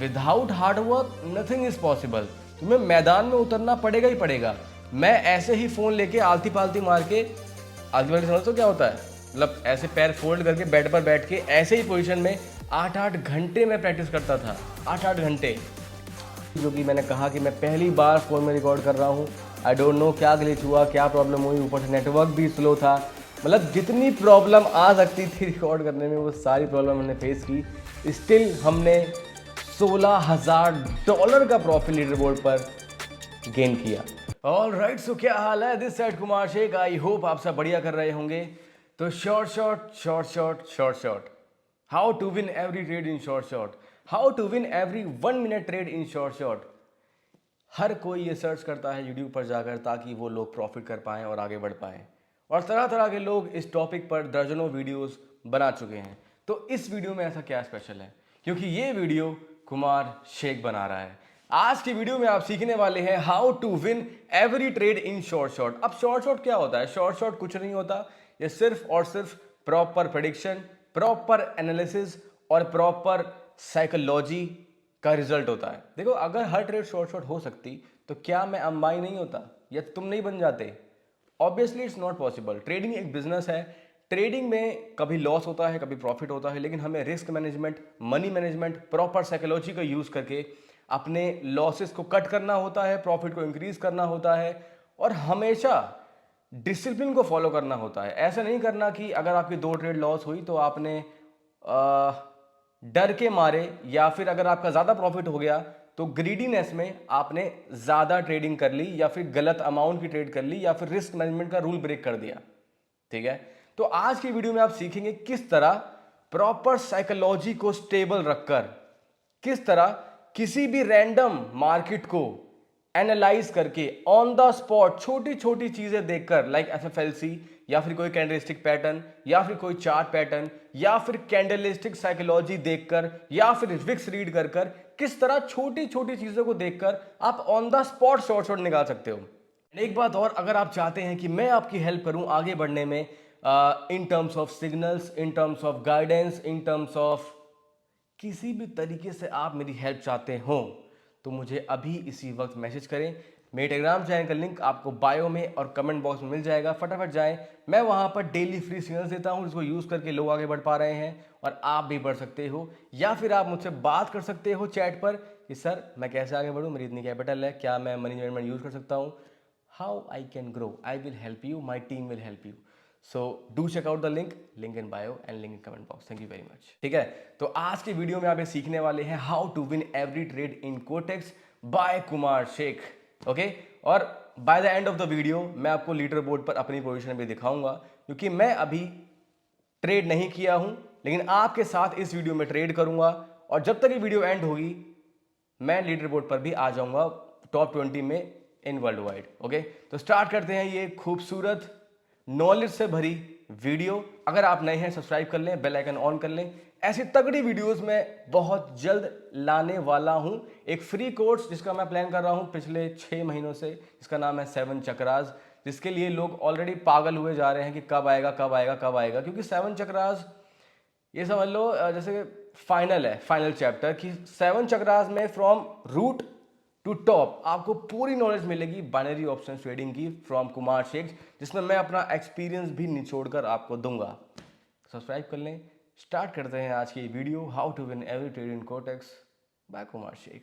Without hard work nothing is possible. तुम्हें मैदान में उतरना पड़ेगा ही पड़ेगा। मैं ऐसे ही फोन लेके आलती पालती मार के, आलती पालती समझ तो क्या होता है, मतलब ऐसे पैर फोल्ड करके बेड पर बैठ के ऐसे ही पोजीशन में 8-8 घंटे मैं प्रैक्टिस करता था। 8-8 घंटे। जो कि मैंने कहा कि मैं पहली बार फ़ोन में रिकॉर्ड कर रहा हूँ। आई डोंट नो क्या ग्लिच हुआ, क्या प्रॉब्लम हुई, ऊपर से नेटवर्क भी स्लो था। मतलब जितनी प्रॉब्लम आ सकती थी रिकॉर्ड करने में वो सारी प्रॉब्लम हमने फेस की। स्टिल हमने $16,000 का प्रॉफिट लीडर बोर्ड पर गेन किया। ऑल राइट, सो क्या हाल है? This side Kumar Shaikh. I hope आप सब बढ़िया कर रहे होंगे। तो short how to win every trade in short, how to win every 1 minute trade in short. हर कोई ये सर्च करता है यूट्यूब पर जाकर ताकि वो लोग प्रॉफिट कर पाएं और आगे बढ़ पाएं। और तरह तरह के लोग इस टॉपिक पर दर्जनों वीडियोस बना चुके हैं। तो इस वीडियो में ऐसा क्या स्पेशल है? क्योंकि ये वीडियो कुमार शेख बना रहा है। आज की वीडियो में आप सीखने वाले हैं how to win every trade in short. अब शॉर्ट क्या होता है? शॉर्ट कुछ नहीं होता, ये सिर्फ और सिर्फ प्रॉपर प्रेडिक्शन, प्रॉपर एनालिसिस और प्रॉपर साइकोलॉजी का रिजल्ट होता है। देखो, अगर हर ट्रेड शॉर्ट हो सकती तो क्या मैं अंबानी नहीं होता या तुम नहीं बन जाते? Obviously it's not possible. Trading एक बिजनेस है। ट्रेडिंग में कभी लॉस होता है, कभी प्रॉफिट होता है, लेकिन हमें risk management, money management, proper psychology का यूज करके अपने लॉसेस को कट करना होता है, प्रॉफिट को इंक्रीज करना होता है और हमेशा डिसिप्लिन को फॉलो करना होता है। ऐसा नहीं करना कि अगर आपकी 2 ट्रेड लॉस हुई तो आपने डर के मारे, या फिर अगर आपका ज़्यादा प्रॉफिट हो गया तो ग्रीडीनेस में आपने ज़्यादा ट्रेडिंग कर ली, या फिर गलत अमाउंट की ट्रेड कर ली, या फिर रिस्क मैनेजमेंट का रूल ब्रेक कर दिया। ठीक है, तो आज की वीडियो में आप सीखेंगे किस तरह प्रॉपर साइकोलॉजी को स्टेबल रखकर, किस तरह किसी भी रैंडम मार्केट को एनालाइज करके ऑन द स्पॉट छोटी छोटी चीजें देखकर, लाइक एफएफएलसी, या फिर कोई कैंडलस्टिक पैटर्न, या फिर कोई चार्ट पैटर्न, या फिर कैंडलस्टिक साइकोलॉजी देखकर, या फिर विक्स रीड कर कर, किस तरह छोटी छोटी चीजों को देखकर आप ऑन द स्पॉट शॉर्ट निकाल सकते हो। एक बात और, अगर आप चाहते हैं कि मैं आपकी हेल्प करूं आगे बढ़ने में, in terms of signals, in terms of guidance, in terms of किसी भी तरीके से आप मेरी हेल्प चाहते हो, तो मुझे अभी इसी वक्त मैसेज करें। मेरे टेलीग्राम चैनल का लिंक आपको बायो में और कमेंट बॉक्स में मिल जाएगा। फटाफट जाएं। मैं वहां पर डेली फ्री सिग्नल्स देता हूं जिसको यूज करके लोग आगे बढ़ पा रहे हैं और आप भी बढ़ सकते हो। या फिर आप मुझसे बात कर सकते हो चैट पर कि सर मैं कैसे आगे बढ़ूं, मेरी इतनी कैपिटल है, क्या मैं मनी मैनेजमेंट यूज कर सकता हूं, how I can grow, I will help you, my team will help you. So do check out the link in bio and link in comment box. Thank you very much. ठीक है, तो आज की video में आप ये सीखने वाले हैं how to win every trade in Quotex by Kumar Shaikh. Okay, और by the end of the video मैं आपको लीडर बोर्ड पर अपनी पोजीशन भी दिखाऊंगा, क्योंकि मैं अभी ट्रेड नहीं किया हूं, लेकिन आपके साथ इस वीडियो में ट्रेड करूंगा। और जब तक ये वीडियो एंड होगी मैं लीडर बोर्ड पर भी आ जाऊंगा टॉप 20 में इन वर्ल्ड वाइड। ओके, तो स्टार्ट करते हैं ये खूबसूरत नॉलेज से भरी वीडियो। अगर आप नए हैं सब्सक्राइब कर लें, बेल आइकन ऑन कर लें। ऐसी तगड़ी वीडियोस मैं बहुत जल्द लाने वाला हूं। एक फ्री कोर्स जिसका मैं प्लान कर रहा हूं पिछले 6 महीनों से, जिसका नाम है 7 चक्रास, जिसके लिए लोग ऑलरेडी पागल हुए जा रहे हैं कि कब आएगा कब आएगा कब आएगा। क्योंकि 7 चक्रास ये समझ लो जैसे फाइनल है, फाइनल चैप्टर कि 7 चक्रास में फ्रॉम रूट टू टॉप आपको पूरी नॉलेज मिलेगी बाइनरी ऑप्शन ट्रेडिंग की फ्रॉम कुमार शेख, जिसमें मैं अपना एक्सपीरियंस भी निचोड़कर आपको दूंगा। सब्सक्राइब कर लें। स्टार्ट करते हैं आज की video, how to win every trade in Quotex by Kumar Shaikh.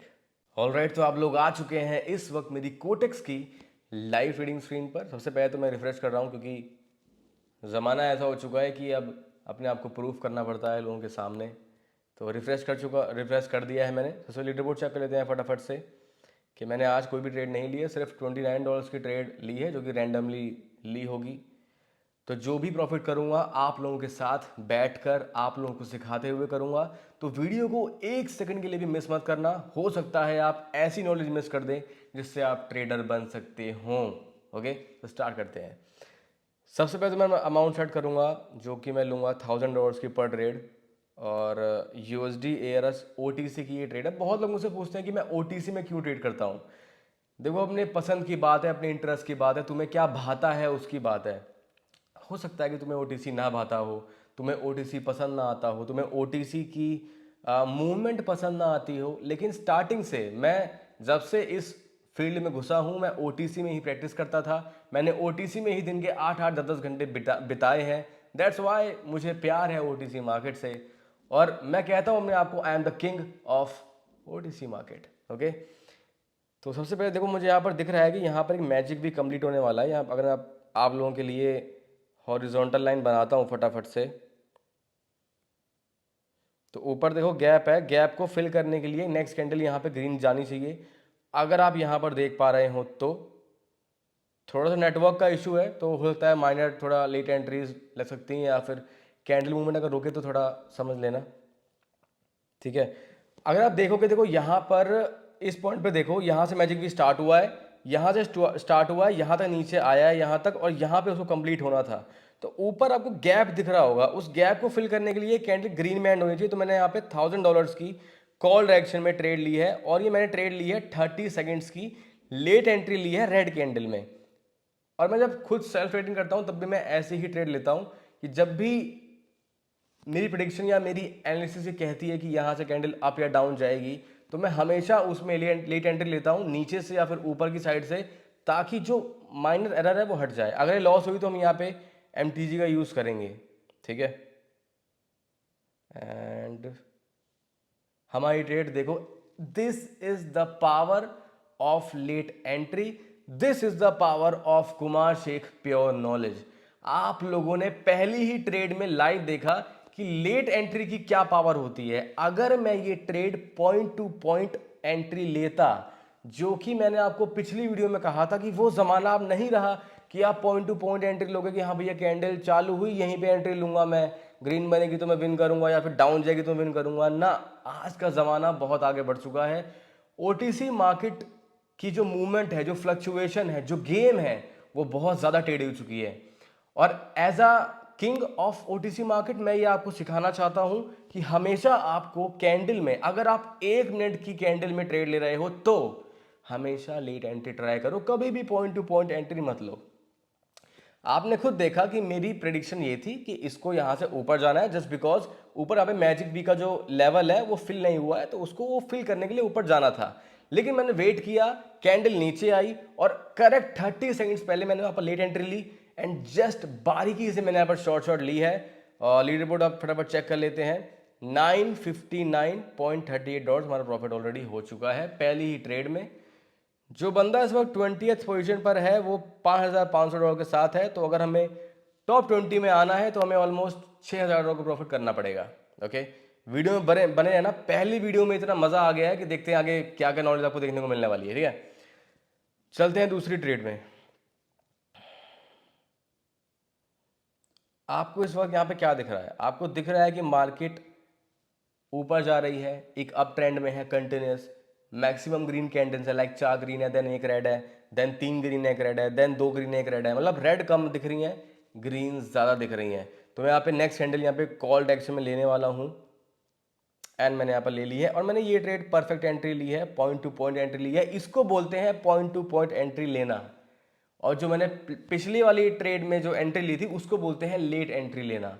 Alright, तो आप लोग आ चुके हैं इस वक्त मेरी कोटेक्स की लाइव ट्रेडिंग स्क्रीन पर। सबसे पहले तो मैं रिफ्रेश कर रहा हूँ, क्योंकि ज़माना ऐसा हो चुका है कि अब अपने आप को प्रूफ करना पड़ता है लोगों के सामने। तो रिफ्रेश कर दिया है मैंने। सबसे लीडर बोर्ड चेक कर लेते हैं फटाफट से कि मैंने आज कोई भी ट्रेड नहीं ली है, सिर्फ $29 की ट्रेड ली है जो कि रैंडमली ली होगी। तो जो भी प्रॉफिट करूंगा आप लोगों के साथ बैठकर आप लोगों को सिखाते हुए करूंगा। तो वीडियो को 1 सेकंड के लिए भी मिस मत करना। हो सकता है आप ऐसी नॉलेज मिस कर दें जिससे आप ट्रेडर बन सकते हो। ओके, तो स्टार्ट करते हैं। सबसे पहले तो मैं अमाउंट सेट करूंगा जो कि मैं लूँगा $1000 की पर ट्रेड। और USD ARS OTC की ये ट्रेड है। बहुत लोग मुझसे पूछते हैं कि मैं OTC में क्यों ट्रेड करता हूँ। देखो, अपने पसंद की बात है, अपने इंटरेस्ट की बात है, तुम्हें क्या भाता है उसकी बात है। हो सकता है कि तुम्हें OTC ना भाता हो, तुम्हें OTC पसंद ना आता हो, तुम्हें OTC की मूवमेंट पसंद ना आती हो, लेकिन स्टार्टिंग से मैं जब से इस फील्ड में घुसा हूं, मैं ओटीसी में ही प्रैक्टिस करता था। मैंने ओटीसी में ही दिन के 8-8 10-10 घंटे बिताए हैं। दैट्स वाई मुझे प्यार है ओटीसी मार्केट से, और मैं कहता हूं अपने आपको I am the king of OTC market. Okay, तो सबसे पहले देखो मुझे यहाँ पर दिख रहा है कि यहाँ पर एक मैजिक भी कंप्लीट होने वाला है। यहाँ अगर आप लोगों के लिए हॉरिजॉन्टल लाइन बनाता हूँ फटाफट से, तो ऊपर देखो गैप है, गैप को फिल करने के लिए नेक्स्ट कैंडल यहाँ पे ग्रीन जानी चाहिए। अगर आप यहाँ पर देख पा रहे हो तो थोड़ा सा नेटवर्क का इशू है, तो हो सकता है माइनर थोड़ा लेट एंट्रीज लग सकती हैं, या फिर कैंडल मूवमेंट अगर रुके तो थोड़ा समझ लेना, ठीक है। अगर आप देखोगे, देखो यहाँ पर इस पॉइंट पे देखो, यहाँ से मैजिक भी स्टार्ट हुआ है, यहाँ से स्टार्ट हुआ है, यहाँ तक नीचे आया है यहाँ तक, और यहाँ पे उसको कंप्लीट होना था। तो ऊपर आपको गैप दिख रहा होगा, उस गैप को फिल करने के लिए कैंडल ग्रीन में एंड होनी चाहिए। तो मैंने यहाँ पे $1000 की कॉल डायरेक्शन में ट्रेड ली है, और ये मैंने ट्रेड ली है 30 सेकेंड्स की, लेट एंट्री ली है रेड कैंडल में। और मैं जब खुद सेल्फ ट्रेडिंग करता हूँ तब भी मैं ऐसे ही ट्रेड लेता हूँ कि जब भी मेरी प्रिडिक्शन या मेरी एनालिसिस ये कहती है कि यहाँ से कैंडल अप या डाउन जाएगी, तो मैं हमेशा उसमें लेट एंट्री लेता हूँ नीचे से या फिर ऊपर की साइड से, ताकि जो माइनर एरर है वो हट जाए। अगर ये लॉस हुई तो हम यहाँ पे MTG का यूज़ करेंगे, ठीक है। एंड हमारी ट्रेड देखो, this is the power of late entry, this is the power of Kumar Shaikh pure knowledge. आप लोगों ने पहली ही ट्रेड में लाइव देखा कि लेट एंट्री की क्या पावर होती है। अगर मैं ये trade point two point entry लेता, जो कि मैंने आपको पिछली वीडियो में कहा था कि वो जमाना अब नहीं रहा कि आप पॉइंट टू पॉइंट एंट्री लोगे कि हाँ भैया कैंडल चालू हुई यहीं पे एंट्री लूंगा, मैं ग्रीन बनेगी तो मैं विन करूंगा, या फिर डाउन जाएगी तो मैं विन करूंगा ना। आज का ज़माना बहुत आगे बढ़ चुका है। ओटीसी मार्केट की जो मूवमेंट है, जो फ्लक्चुएशन है, जो गेम है, वो बहुत ज़्यादा टेढ़ी हो चुकी है। और as a king of OTC market मैं ये आपको सिखाना चाहता हूं कि हमेशा आपको कैंडल में, अगर आप 1 मिनट की कैंडल में ट्रेड ले रहे हो तो हमेशा लेट एंट्री ट्राई करो, कभी भी पॉइंट टू पॉइंट एंट्री मत लो। आपने खुद देखा कि मेरी प्रेडिक्शन ये थी कि इसको यहां से ऊपर जाना है, जस्ट बिकॉज ऊपर यहाँ पे मैजिक बी का जो लेवल है वो फिल नहीं हुआ है, तो उसको वो फिल करने के लिए ऊपर जाना था। लेकिन मैंने वेट किया, कैंडल नीचे आई, और करेक्ट 30 सेकंड्स पहले मैंने वहां पर लेट एंट्री ली, एंड जस्ट बारीकी से मैंने यहाँ पर शॉर्ट ली है। लीडर बोर्ड आप फटाफट चेक कर लेते हैं। $959.38 हमारा प्रॉफिट ऑलरेडी हो चुका है पहली ही ट्रेड में। जो बंदा इस वक्त 20th पोजीशन पर है वो $5,500 के साथ है, तो अगर हमें टॉप 20 में आना है तो हमें ऑलमोस्ट $6,000 का प्रॉफिट करना पड़ेगा। ओके, वीडियो में बने रहना। पहली वीडियो में इतना मजा आ गया है कि देखते हैं आगे क्या क्या नॉलेज आपको देखने को मिलने वाली है, ठीक है। चलते हैं दूसरी ट्रेड में। आपको इस वक्त यहाँ पे क्या दिख रहा है? आपको दिख रहा है कि मार्केट ऊपर जा रही है, एक अप ट्रेंड में है कंटिन्यूस, मैक्सिमम ग्रीन कैंडल्स है, लाइक 4 ग्रीन है, देन 1 रेड है, देन 3 ग्रीन 1 रेड है, देन 2 ग्रीन 1 रेड है, मतलब रेड कम दिख रही है, ग्रीन ज़्यादा दिख रही हैं। तो मैं यहाँ पे नेक्स्ट कैंडल यहाँ पे कॉल डायरेक्शन में लेने वाला हूँ, एंड मैंने यहाँ पर ले ली है, और मैंने ये ट्रेड परफेक्ट एंट्री ली है, पॉइंट टू पॉइंट एंट्री ली है। इसको बोलते हैं पॉइंट टू पॉइंट एंट्री लेना। और जो मैंने पिछली वाली ट्रेड में जो एंट्री ली थी उसको बोलते हैं लेट एंट्री लेना।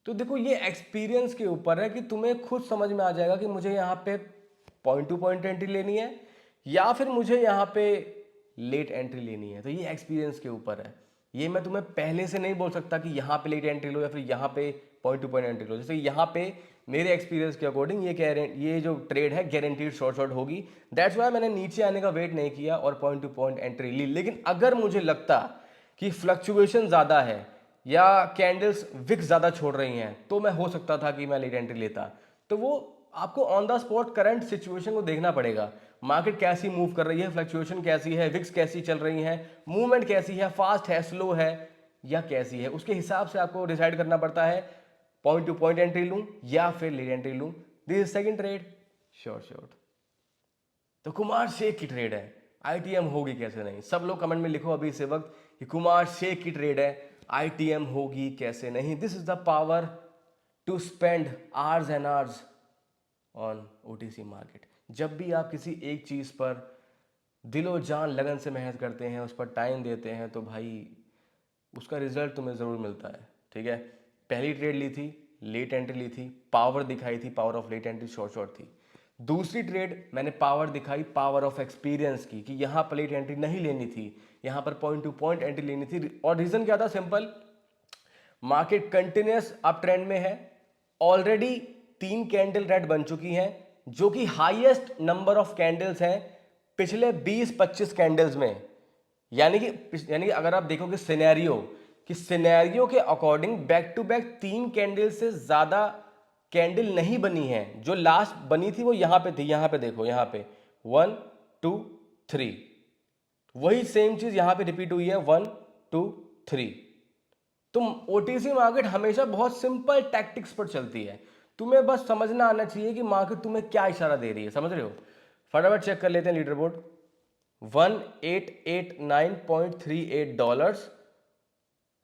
तो देखो ये एक्सपीरियंस के ऊपर है कि तुम्हें खुद समझ में आ जाएगा कि मुझे यहाँ पे पॉइंट टू पॉइंट एंट्री लेनी है या फिर मुझे यहाँ पे लेट एंट्री लेनी है। तो ये एक्सपीरियंस के ऊपर है। ये मैं तुम्हें पहले से नहीं बोल सकता कि यहाँ पे लेट एंट्री लो या फिर यहाँ पे पॉइंट टू पॉइंट एंट्री लो। जैसे यहाँ पे मेरे एक्सपीरियंस के अकॉर्डिंग ये जो ट्रेड है गारंटीड शॉर्ट होगी। दैट्स वाई मैंने नीचे आने का वेट नहीं किया और पॉइंट टू पॉइंट एंट्री ली। लेकिन अगर मुझे लगता कि फ्लक्चुएशन ज़्यादा है या कैंडल्स विक ज़्यादा छोड़ रही हैं तो मैं हो सकता था कि मैं लेट एंट्री लेता। तो वो आपको on the spot current situation को देखना पड़ेगा। मार्केट कैसी मूव कर रही है, फ्लक्चुएशन कैसी है, विक्स कैसी चल रही है, मूवमेंट कैसी है, फास्ट है, स्लो है या कैसी है, उसके हिसाब से आपको डिसाइड करना पड़ता है पॉइंट टू पॉइंट एंट्री लूं या फिर लेट एंट्री लूं। This is second trade, short. तो कुमार शेख की ट्रेड है, आईटीएम होगी कैसे नहीं। सब लोग कमेंट में लिखो अभी इस वक्त कि कुमार शेख की ट्रेड है, आईटीएम होगी कैसे नहीं। This is the power to spend hours and hours on OTC market. जब भी आप किसी एक चीज़ पर दिलो जान लगन से मेहनत करते हैं, उस पर टाइम देते हैं, तो भाई उसका रिजल्ट तुम्हें ज़रूर मिलता है, ठीक है। पहली ट्रेड ली थी, लेट एंट्री ली थी, पावर दिखाई थी, power of late entry short थी। दूसरी ट्रेड मैंने पावर दिखाई, पावर ऑफ एक्सपीरियंस की, कि यहाँ पर लेट एंट्री नहीं लेनी थी, यहाँ पर पॉइंट टू पॉइंट एंट्री लेनी थी। और रीजन क्या था? Simple, market continuous up trend में है, ऑलरेडी 3 कैंडल रेड बन चुकी हैं, जो कि हाईएस्ट नंबर ऑफ कैंडल्स हैं पिछले 20-25 कैंडल्स में। यानी कि अगर आप देखोगे सिनेरियो के according back to back 3 candle से ज्यादा कैंडल नहीं बनी है। जो लास्ट बनी थी वो यहां पे थी, यहां पे देखो, यहां पे 1 2 3, वही सेम चीज यहां पे रिपीट हुई है 1 2 3। तुम ओटीसी मार्केट हमेशा बहुत सिंपल टैक्टिक्स पर चलती है, तुम्हें बस समझना आना चाहिए कि मार्केट तुम्हें क्या इशारा दे रही है। समझ रहे हो? फटाफट चेक कर लेते हैं लीडर बोर्ड। $1889.38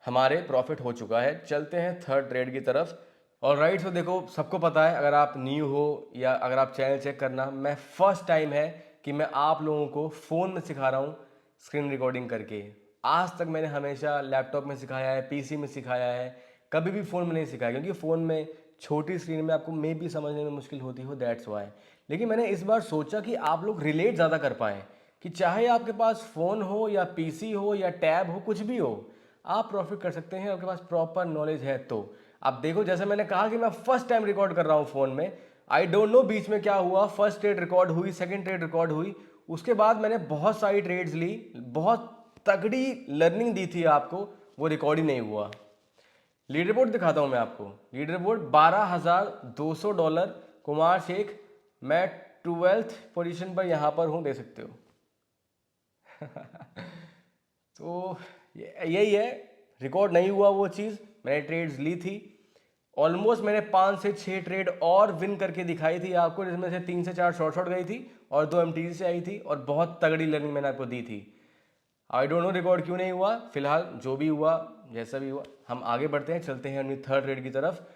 हमारे प्रॉफिट हो चुका है। चलते हैं थर्ड ट्रेड की तरफ। और राइट, तो देखो सबको पता है, अगर आप न्यू हो या अगर आप चैनल चेक करना, मैं फर्स्ट टाइम है कि मैं आप लोगों को फ़ोन में सिखा रहा हूँ स्क्रीन रिकॉर्डिंग करके। आज तक मैंने हमेशा लैपटॉप में सिखाया है, पीसी में सिखाया है, कभी भी फ़ोन में नहीं सिखाया, क्योंकि फ़ोन में छोटी स्क्रीन में आपको मे भी समझने में मुश्किल होती हो, दैट्स वाई। लेकिन मैंने इस बार सोचा कि आप लोग रिलेट ज़्यादा कर पाएँ, कि चाहे आपके पास फ़ोन हो या पीसी हो या टैब हो, कुछ भी हो, आप प्रॉफिट कर सकते हैं, आपके पास प्रॉपर नॉलेज है तो। आप देखो, जैसे मैंने कहा कि मैं फर्स्ट टाइम रिकॉर्ड कर रहा हूँ फ़ोन में, आई डोंट नो बीच में क्या हुआ, फर्स्ट ट्रेड रिकॉर्ड हुई, सेकंड ट्रेड रिकॉर्ड हुई, उसके बाद मैंने बहुत सारी ट्रेड्स ली, बहुत तगड़ी लर्निंग दी थी आपको, वो रिकॉर्ड ही नहीं हुआ। लीडर बोर्ड दिखाता हूं मैं आपको। लीडर बोर्ड $12,200, कुमार शेख, मैं 12th पोजीशन पर यहां पर हूं, दे सकते हो। तो यही है, रिकॉर्ड नहीं हुआ वो चीज़, मैंने ट्रेड्स ली थी। ऑलमोस्ट मैंने 5 से 6 ट्रेड और विन करके दिखाई थी आपको, जिसमें से 3 से 4 शॉर्ट गई थी और 2 एमटीसी से आई थी, और बहुत तगड़ी लर्निंग मैंने आपको दी थी। आई डोंट नो रिकॉर्ड क्यों नहीं हुआ, फिलहाल जो भी हुआ, जैसा भी हुआ, हम आगे बढ़ते हैं, चलते हैं अपनी थर्ड ट्रेड की तरफ।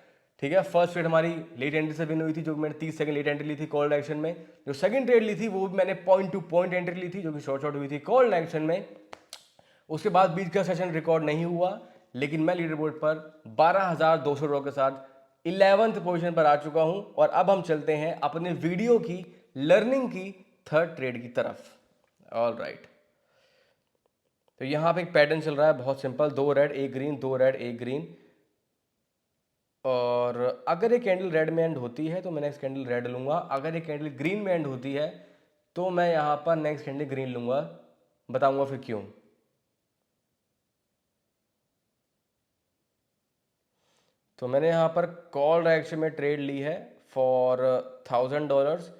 ठीक है, फर्स्ट ट्रेड हमारी लेट एंट्री से विन हुई थी, जो मैंने 30 सेकंड लेट एंट्री ली थी कॉल डायरेक्शन में। जो सेकंड ट्रेड ली थी वो भी मैंने पॉइंट टू पॉइंट एंट्री ली थी, जो कि शॉर्ट हुई थी कॉल डायरेक्शन में। उसके बाद बीच का सेशन रिकॉर्ड नहीं हुआ, लेकिन मैं लीडर बोर्ड पर $12,200 के साथ 11th पोजीशन पर आ चुका हूं। और अब हम चलते हैं अपने वीडियो की लर्निंग की थर्ड ट्रेड की तरफ। ऑल राइट, तो यहां पे एक पैटर्न चल रहा है बहुत simple, 2 red 1 green, 2 red 1 green. और अगर ये कैंडल रेड में एंड होती है तो मैं नेक्स्ट कैंडल रेड लूंगा, अगर ये कैंडल ग्रीन में एंड होती है तो मैं यहां पर नेक्स्ट कैंडल ग्रीन लूंगा, बताऊंगा फिर क्यों। तो मैंने यहाँ पर कॉल डायरेक्शन में ट्रेड ली है फॉर $1,000।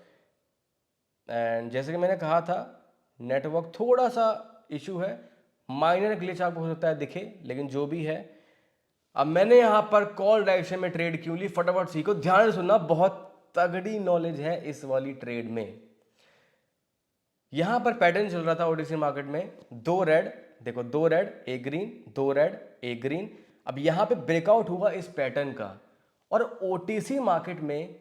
एंड जैसे कि मैंने कहा था, नेटवर्क थोड़ा सा इशू है, माइनर ग्लिच आपको हो सकता है दिखे, लेकिन जो भी है। अब मैंने यहाँ पर कॉल डायरेक्शन में ट्रेड क्यों ली, फटाफट सीखो, ध्यान से सुनना, बहुत तगड़ी नॉलेज है इस वाली ट्रेड में। यहां पर पैटर्न चल रहा था ओटीसी मार्केट में, 2 रेड, देखो 2 रेड 1 ग्रीन, 2 रेड 1 ग्रीन। अब यहां पे ब्रेकआउट हुआ इस पैटर्न का, और ओटीसी मार्केट में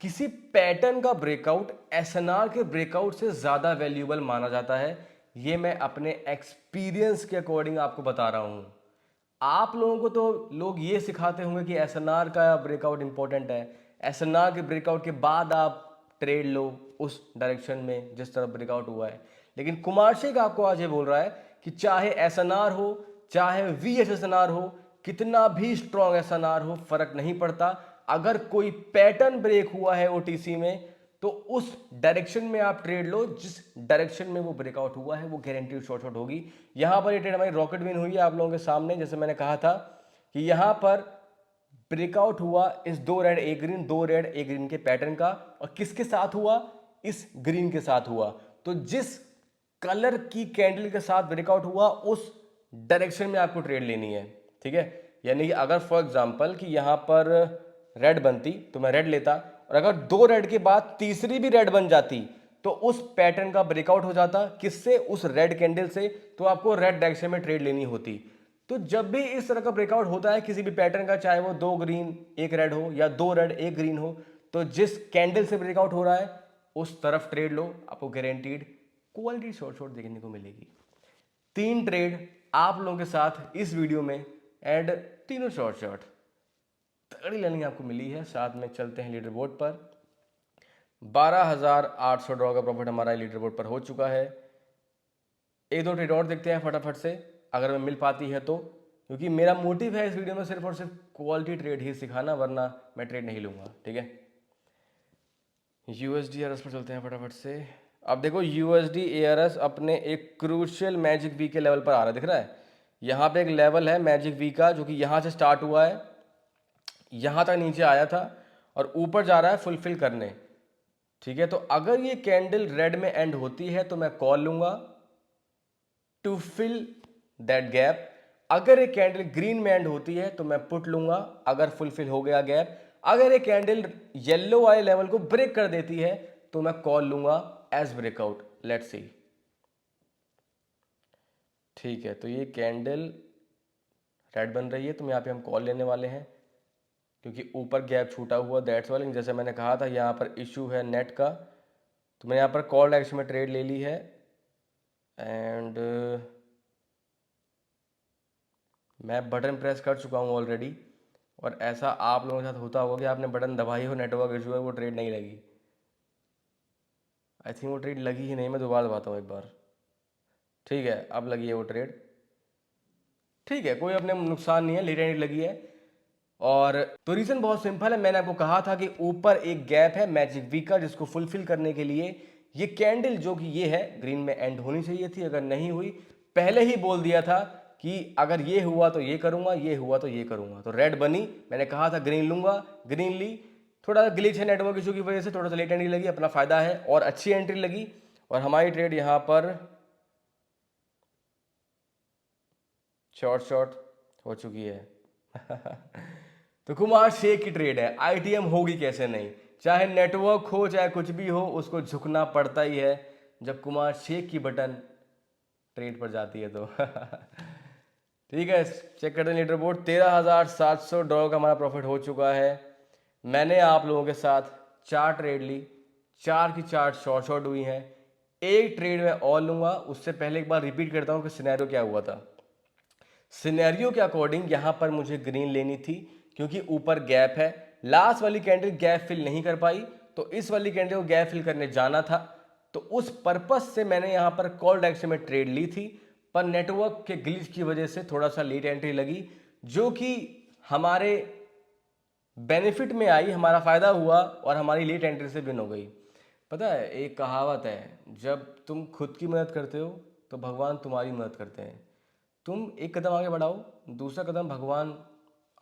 किसी पैटर्न का ब्रेकआउट एसएनआर के ब्रेकआउट से ज्यादा वैल्यूएबल माना जाता है। ये मैं अपने एक्सपीरियंस के अकॉर्डिंग आपको बता रहा हूं। आप लोगों को तो लोग ये सिखाते होंगे कि एसएनआर का ब्रेकआउट इंपॉर्टेंट है, एसएनआर के ब्रेकआउट के बाद आप ट्रेड लो उस डायरेक्शन में जिस तरफ ब्रेकआउट हुआ है। लेकिन कुमार शेख आपको आज ये बोल रहा है कि चाहे एसएनआर हो, चाहे वीएसएसएनआर हो, कितना भी स्ट्रॉन्ग एसएनआर हो, फर्क नहीं पड़ता, अगर कोई पैटर्न ब्रेक हुआ है ओटीसी में तो उस डायरेक्शन में आप ट्रेड लो, जिस डायरेक्शन में वो ब्रेकआउट हुआ है वो गारंटीड शॉर्ट होगी। यहां पर ये ट्रेड हमारी रॉकेट विन हुई है आप लोगों के सामने। जैसे मैंने कहा था कि यहां पर ब्रेकआउट हुआ इस 2 रेड 1 ग्रीन, 2 रेड 1 ग्रीन के पैटर्न का, और किसके साथ हुआ, इस ग्रीन के साथ हुआ। तो जिस कलर की कैंडल के साथ ब्रेकआउट हुआ उस डायरेक्शन में आपको ट्रेड लेनी है। ठीक है, यानी कि अगर फॉर एग्जांपल कि यहां पर रेड बनती तो मैं रेड लेता, और अगर 2 रेड के बाद तीसरी भी रेड बन जाती तो उस पैटर्न का ब्रेकआउट हो जाता, किससे, उस रेड कैंडल से, तो आपको रेड डायरेक्शन में ट्रेड लेनी होती। तो जब भी इस तरह का ब्रेकआउट होता है किसी भी पैटर्न का, चाहे वो 2 ग्रीन 1 रेड हो या 2 रेड 1 ग्रीन हो, तो जिस कैंडल से ब्रेकआउट हो रहा है उस तरफ ट्रेड लो, आपको गारंटीड क्वालिटी शॉर्ट देखने को मिलेगी। 3 ट्रेड आप लोगों के साथ इस वीडियो में, एंड तीनों शॉर्ट। तगड़ी लर्निंग आपको मिली है। साथ में चलते हैं लीडर बोर्ड पर। 12,800 डॉलर का प्रॉफिट हमारा लीडर बोर्ड पर हो चुका है। एक दो ट्रेड और देखते हैं फटाफट से, अगर मैं मिल पाती है तो, क्योंकि मेरा मोटिव है इस वीडियो में सिर्फ और सिर्फ क्वालिटी ट्रेड ही सिखाना, वरना मैं ट्रेड नहीं लूँगा, ठीक है। यूएसडी ARS पर चलते हैं फटाफट से। अब देखो यूएसडी ARS अपने एक क्रूशियल मैजिक वी के लेवल पर आ रहा है, दिख रहा है। यहाँ पे एक लेवल है मैजिक वी का जो कि यहाँ से स्टार्ट हुआ है, यहाँ तक नीचे आया था और ऊपर जा रहा है फुलफिल करने, ठीक है। तो अगर ये कैंडल रेड में एंड होती है तो मैं कॉल लूंगा टू फिल दैट गैप। अगर ये कैंडल ग्रीन में एंड होती है तो मैं पुट लूंगा अगर फुलफिल हो गया गैप। अगर ये कैंडल येलो वाले लेवल को ब्रेक कर देती है तो मैं कॉल लूंगा एज ब्रेकआउट। लेट्स सी, ठीक है। तो ये कैंडल रेड बन रही है तो यहाँ पे हम कॉल लेने वाले हैं, क्योंकि ऊपर गैप छूटा हुआ, दैट्स वाले। जैसे मैंने कहा था यहाँ पर इशू है नेट का, तो मैंने यहाँ पर कॉल एक्शन में ट्रेड ले ली है। एंड मैं बटन प्रेस कर चुका हूँ ऑलरेडी, और ऐसा आप लोगों के साथ होता होगा कि आपने बटन दबाई हो, नेटवर्क इशू है, वो ट्रेड नहीं लगी। आई थिंक वो ट्रेड लगी ही नहीं, मैं दोबारा दबाता हूँ एक बार। ठीक है, अब लगी है वो ट्रेड, ठीक है, कोई अपने नुकसान नहीं है, लेट एंड लगी है। और तो रीज़न बहुत सिंपल है, मैंने आपको कहा था कि ऊपर एक गैप है मैजिक वी का, जिसको फुलफिल करने के लिए ये कैंडल जो कि ये है ग्रीन में एंड होनी चाहिए थी। अगर नहीं हुई, पहले ही बोल दिया था कि अगर ये हुआ तो ये करूंगा, ये हुआ तो ये करूंगा। तो रेड बनी, मैंने कहा था ग्रीन लूंगा, ग्रीन ली। थोड़ा ग्लिच है नेटवर्क इशू की वजह से, थोड़ा सा लेट एंट्री लगी, अपना फायदा है, और अच्छी एंट्री लगी। और हमारी ट्रेड यहाँ पर शॉर्ट हो चुकी है। तो कुमार शेख की ट्रेड है, आईटीएम होगी कैसे नहीं, चाहे नेटवर्क हो चाहे कुछ भी हो, उसको झुकना पड़ता ही है जब कुमार शेख की बटन ट्रेड पर जाती है तो। ठीक है, चेक करते हैं लीडर बोर्ड। 13,700 डॉलर का हमारा प्रॉफिट हो चुका है। मैंने आप लोगों के साथ 4 ट्रेड ली, 4 की 4 शॉर्ट हुई हैं। एक ट्रेड में और लूंगा, उससे पहले एक बार रिपीट करता हूं कि सिनेरियो क्या हुआ था। सिनेरियो के अकॉर्डिंग यहां पर मुझे ग्रीन लेनी थी, क्योंकि ऊपर गैप है। लास्ट वाली कैंडल गैप फिल नहीं कर पाई, तो इस वाली कैंडल को गैप फिल करने जाना था। तो उस पर्पस से मैंने यहां पर कॉल डायरेक्शन में ट्रेड ली थी, पर नेटवर्क के ग्लिच की वजह से थोड़ा सा लेट एंट्री लगी, जो कि हमारे बेनिफिट में आई, हमारा फायदा हुआ और हमारी लेट एंट्री से विन हो गई। पता है, एक कहावत है, जब तुम खुद की मदद करते हो तो भगवान तुम्हारी मदद करते हैं। तुम एक कदम आगे बढ़ाओ, दूसरा कदम भगवान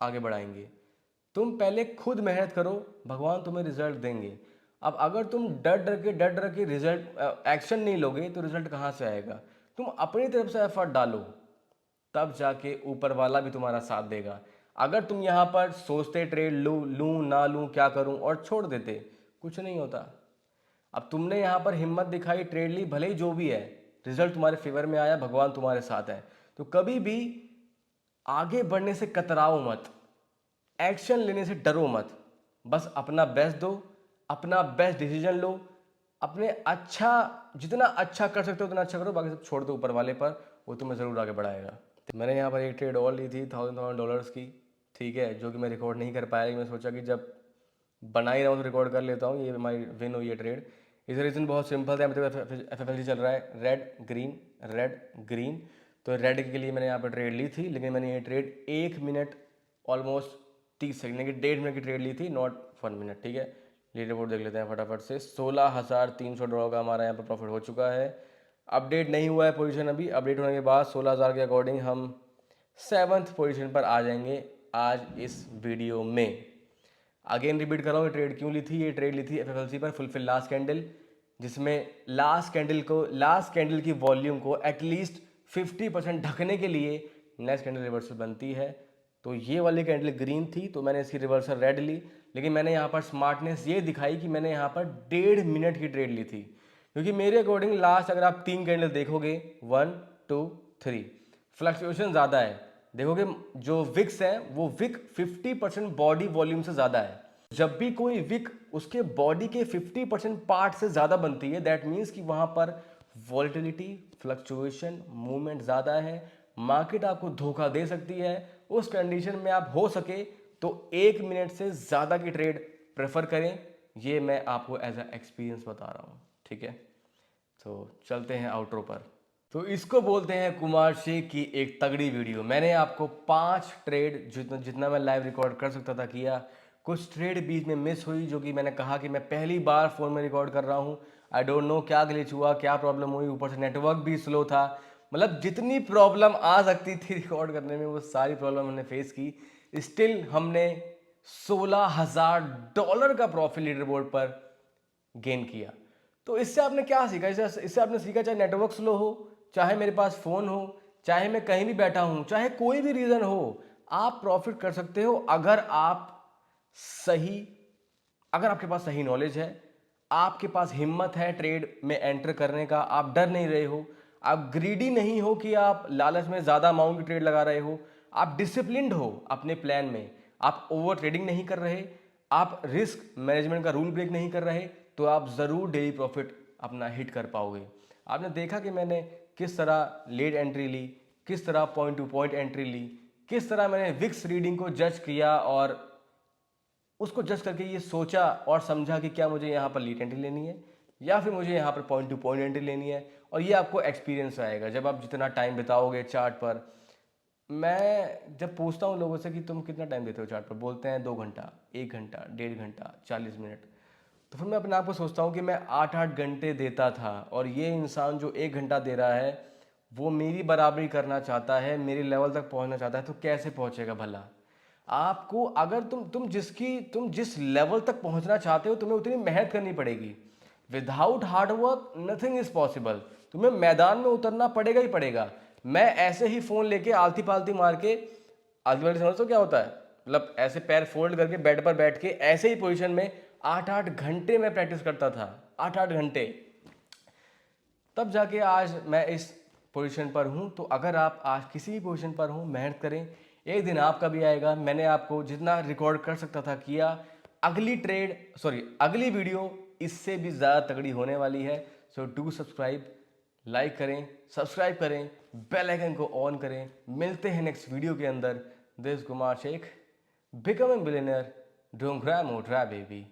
आगे बढ़ाएंगे। तुम पहले खुद मेहनत करो, भगवान तुम्हें रिजल्ट देंगे। अब अगर तुम डर डर के रिजल्ट एक्शन नहीं लोगे तो रिजल्ट कहाँ से आएगा। तुम अपनी तरफ से एफर्ट डालो, तब जाके ऊपर वाला भी तुम्हारा साथ देगा। अगर तुम यहाँ पर सोचते ट्रेड लूँ ना लूँ क्या करूँ और छोड़ देते, कुछ नहीं होता। अब तुमने यहाँ पर हिम्मत दिखाई, ट्रेड ली, भले ही जो भी है रिजल्ट तुम्हारे फेवर में आया, भगवान तुम्हारे साथ है। तो कभी भी आगे बढ़ने से कतराओ मत, एक्शन लेने से डरो मत, बस अपना बेस्ट दो, अपना बेस्ट डिसीजन लो, अपने अच्छा जितना अच्छा कर सकते हो उतना अच्छा करो, बाकी सब छोड़ दो ऊपर वाले पर, वो तुम्हें ज़रूर आगे बढ़ाएगा। तो मैंने यहाँ पर एक ट्रेड और ली थी $1000 की, ठीक है, जो कि मैं रिकॉर्ड नहीं कर पाया, लेकिन मैं सोचा कि जब बना ही रहा हूँ तो रिकॉर्ड कर लेता हूँ। ये हमारी विन हुई है ट्रेड। इसका रीज़न बहुत सिंपल था, मतलब FFLC चल रहा है रेड ग्रीन, तो रेड के लिए मैंने यहाँ पर ट्रेड ली थी, लेकिन मैंने ये ट्रेड 1 मिनट ऑलमोस्ट 30 सेकंड की 1.5 मिनट की ट्रेड ली थी, नॉट 1 मिनट, ठीक है। लीडर बोर्ड देख लेते हैं फटाफट से। $16,300 का हमारा यहाँ पर प्रॉफिट हो चुका है। अपडेट नहीं हुआ है पोजीशन अभी, अपडेट होने के बाद 16,000 के अकॉर्डिंग हम 7th पोजीशन पर आ जाएंगे आज इस वीडियो में। अगेन रिपीट कर रहा हूँ, ये ट्रेड क्यों ली थी। ये ट्रेड ली थी FFLC पर फुलफिल लास्ट कैंडल, जिसमें लास्ट कैंडल की वॉल्यूम को एटलीस्ट 50% ढकने के लिए नेक्स्ट कैंडल रिवर्सल बनती है। तो ये वाली कैंडल ग्रीन थी, तो मैंने इसकी रिवर्सल रेड ली, लेकिन मैंने यहाँ पर स्मार्टनेस ये दिखाई कि मैंने यहाँ पर 1.5 मिनट की ट्रेड ली थी, क्योंकि मेरे अकॉर्डिंग लास्ट अगर आप 3 कैंडल देखोगे 1 2 3 फ्लक्चुएशन ज़्यादा है। देखोगे जो विक्स है वो विक 50% बॉडी वॉल्यूम से ज़्यादा है। जब भी कोई विक उसके बॉडी के 50% पार्ट से ज़्यादा बनती है, दैट मीन्स कि वहाँ पर वॉलेटिलिटी, फ्लक्चुएशन, मूवमेंट ज़्यादा है, मार्केट आपको धोखा दे सकती है। उस कंडीशन में आप हो सके तो 1 मिनट से ज़्यादा की ट्रेड प्रेफर करें। ये मैं आपको एज अ एक्सपीरियंस बता रहा हूँ, ठीक है। तो चलते हैं आउटरो पर। तो इसको बोलते हैं कुमार शेख की एक तगड़ी वीडियो। मैंने आपको 5 ट्रेड जितना मैं लाइव रिकॉर्ड कर सकता था किया। कुछ ट्रेड बीच में मिस हुई, जो कि मैंने कहा कि मैं पहली बार फ़ोन में रिकॉर्ड कर रहा हूँ। आई डोंट नो क्या ग्लिच हुआ, क्या प्रॉब्लम हुई, ऊपर से नेटवर्क भी स्लो था। मतलब जितनी प्रॉब्लम आ सकती थी रिकॉर्ड करने में, वो सारी प्रॉब्लम हमने फेस की। स्टिल हमने $16,000 का प्रॉफिट लीडर बोर्ड पर गेन किया। तो इससे आपने क्या सीखा? इससे आपने सीखा, चाहे नेटवर्क स्लो हो, चाहे मेरे पास फ़ोन हो, चाहे मैं कहीं भी बैठा हूं, चाहे कोई भी रीज़न हो, आप प्रॉफिट कर सकते हो सही अगर आपके पास सही नॉलेज है, आपके पास हिम्मत है ट्रेड में एंटर करने का, आप डर नहीं रहे हो, आप ग्रीडी नहीं हो कि आप लालच में ज़्यादा अमाउंट की ट्रेड लगा रहे हो, आप डिसिप्लिन्ड हो अपने प्लान में, आप ओवर ट्रेडिंग नहीं कर रहे, आप रिस्क मैनेजमेंट का रूल ब्रेक नहीं कर रहे, तो आप ज़रूर डेली प्रॉफिट अपना हिट कर पाओगे। आपने देखा कि मैंने किस तरह लेट एंट्री ली, किस तरह पॉइंट टू पॉइंट एंट्री ली, किस तरह मैंने विक्स रीडिंग को जज किया और उसको जज करके ये सोचा और समझा कि क्या मुझे यहाँ पर लीड एंट्री लेनी है या फिर मुझे यहाँ पर पॉइंट टू पॉइंट एंट्री लेनी है। और ये आपको एक्सपीरियंस आएगा जब आप जितना टाइम बिताओगे चार्ट पर। मैं जब पूछता हूँ लोगों से कि तुम कितना टाइम देते हो चार्ट पर, बोलते हैं 2 घंटा, 1 घंटा, 1.5 घंटा, 40 मिनट। तो फिर मैं अपने आप को सोचता हूँ कि मैं 8-8 घंटे देता था और ये इंसान जो 1 घंटा दे रहा है वो मेरी बराबरी करना चाहता है, मेरी लेवल तक पहुँचना चाहता है, तो कैसे पहुँचेगा भला? आपको अगर तुम जिस लेवल तक पहुंचना चाहते हो, तुम्हें उतनी मेहनत करनी पड़ेगी। Without hard work nothing is possible. तुम्हें मैदान में उतरना पड़ेगा ही पड़ेगा। मैं ऐसे ही फोन लेके आलती पालती मार के, आलती पालती समझ तो क्या होता है, मतलब ऐसे पैर फोल्ड करके बेड पर बैठ के ऐसे ही पोजीशन में 8-8 घंटे मैं प्रैक्टिस करता था, 8-8 घंटे। तब जाके आज मैं इस पोजीशन पर हूँ। तो अगर आप आज किसी भी पोजीशन पर हो, मेहनत करें, एक दिन आपका भी आएगा। मैंने आपको जितना रिकॉर्ड कर सकता था किया। अगली वीडियो इससे भी ज़्यादा तगड़ी होने वाली है। सो डू सब्सक्राइब, लाइक करें, सब्सक्राइब करें, बेल आइकन को ऑन करें। मिलते हैं नेक्स्ट वीडियो के अंदर। This Kumar Shaikh, become a billionaire, don't grab more trap baby.